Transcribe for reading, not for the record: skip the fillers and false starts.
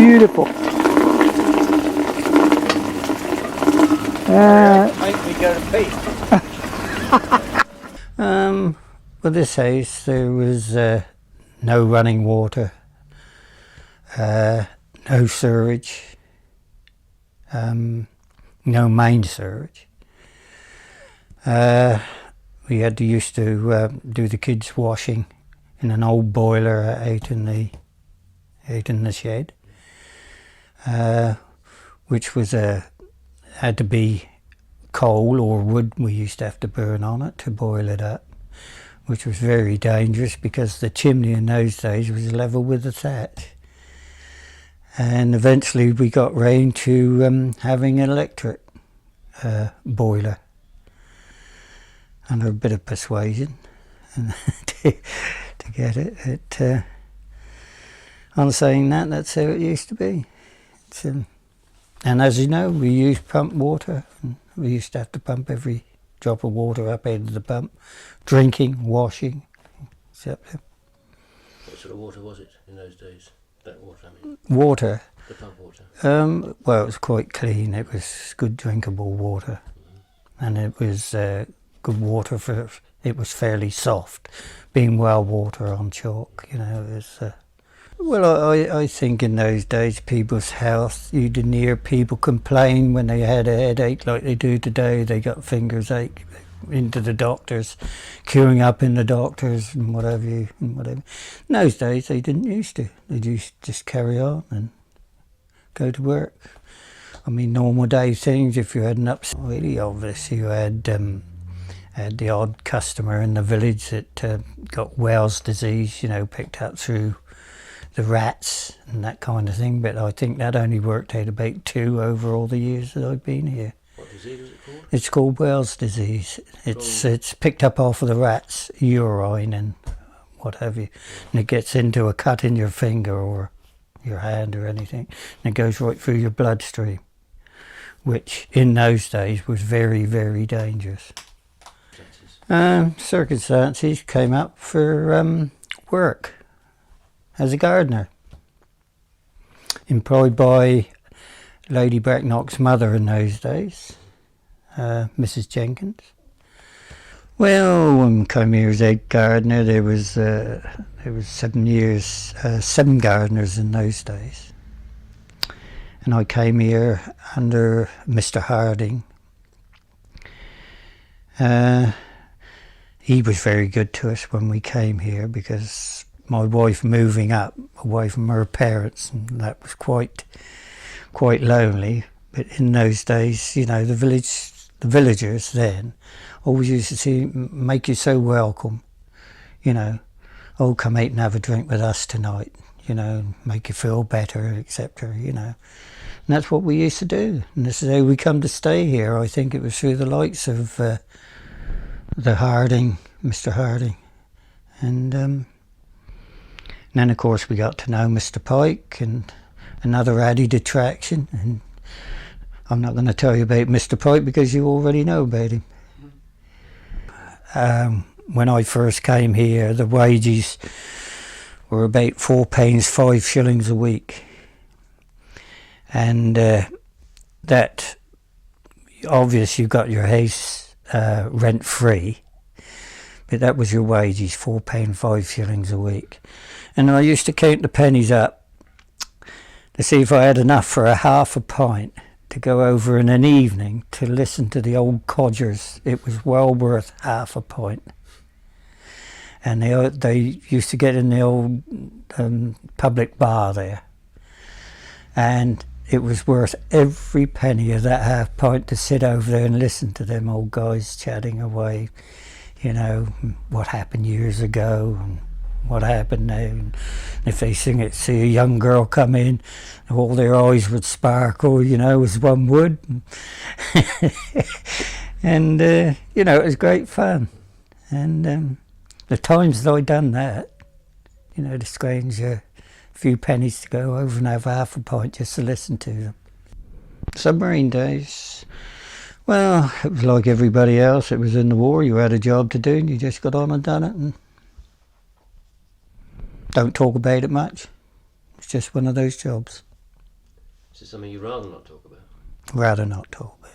beautiful. Make me go to pee. Well, this house there was no running water, no sewage, no main sewage. We had to used to do the kids' washing in an old boiler out in the shed, which was had to be coal or wood. We used to have to burn on it to boil it up, which was very dangerous because the chimney in those days was level with the thatch. And eventually we got round to having an electric boiler under a bit of persuasion and to get it. On saying that, that's how it used to be. And as you know, we used pump water. We used to have to pump every drop of water up out of the pump, drinking, washing, etc. What sort of water was it in those days? That water, I mean. Water? The pump water? Well, it was quite clean. It was good drinkable water. And it was good water for, it was fairly soft, being well water on chalk, you know. It was, well, I think in those days people's health, you didn't hear people complain when they had a headache like they do today. They got fingers ache into the doctors, queuing up in the doctors and whatever. In those days they didn't used to. They used to just carry on and go to work. I mean, normal day things, if you had an upset, really obvious, you had the odd customer in the village that got Well's disease, you know, picked up through the rats and that kind of thing, but I think that only worked out about 2 over all the years that I've been here. What disease was it called? It's called Well's disease. It's picked up off of the rats' urine and what have you, and it gets into a cut in your finger or your hand or anything, and it goes right through your bloodstream, which in those days was very, very dangerous. Circumstances came up for work as a gardener, employed by Lady Bracknock's mother in those days, Mrs. Jenkins. Well, when I came here as head gardener, there was 7 gardeners in those days, and I came here under Mr. Harding. He was very good to us when we came here because my wife moving up away from her parents, and that was quite lonely. But in those days, you know, the villagers then always used to make you so welcome, you know. Oh, come out and have a drink with us tonight, you know, make you feel better, etc., you know. And that's what we used to do, and this is how we come to stay here. I think it was through the likes of the Harding, Mr. Harding, and then of course we got to know Mr. Pike, and another added attraction. And I'm not going to tell you about Mr. Pike because you already know about him. When I first came here, the wages were about £4 5 shillings a week, and that obvious you got your house rent free, but that was your wages, £4 5 shillings a week. And I used to count the pennies up to see if I had enough for a half a pint to go over in an evening to listen to the old codgers. It was well worth half a pint. And they used to get in the old public bar there, and it was worth every penny of that half pint to sit over there and listen to them old guys chatting away, you know, what happened years ago and what happened now. And if they see a young girl come in, all their eyes would sparkle, you know, as one would. And you know, it was great fun. And the times that I'd done that, you know, to scrounge a few pennies to go over and have half a pint just to listen to them. Submarine days, well, it was like everybody else. It was in the war. You had a job to do and you just got on and done it, and don't talk about it much. It's just one of those jobs. Is it something you'd rather not talk about? Rather not talk about.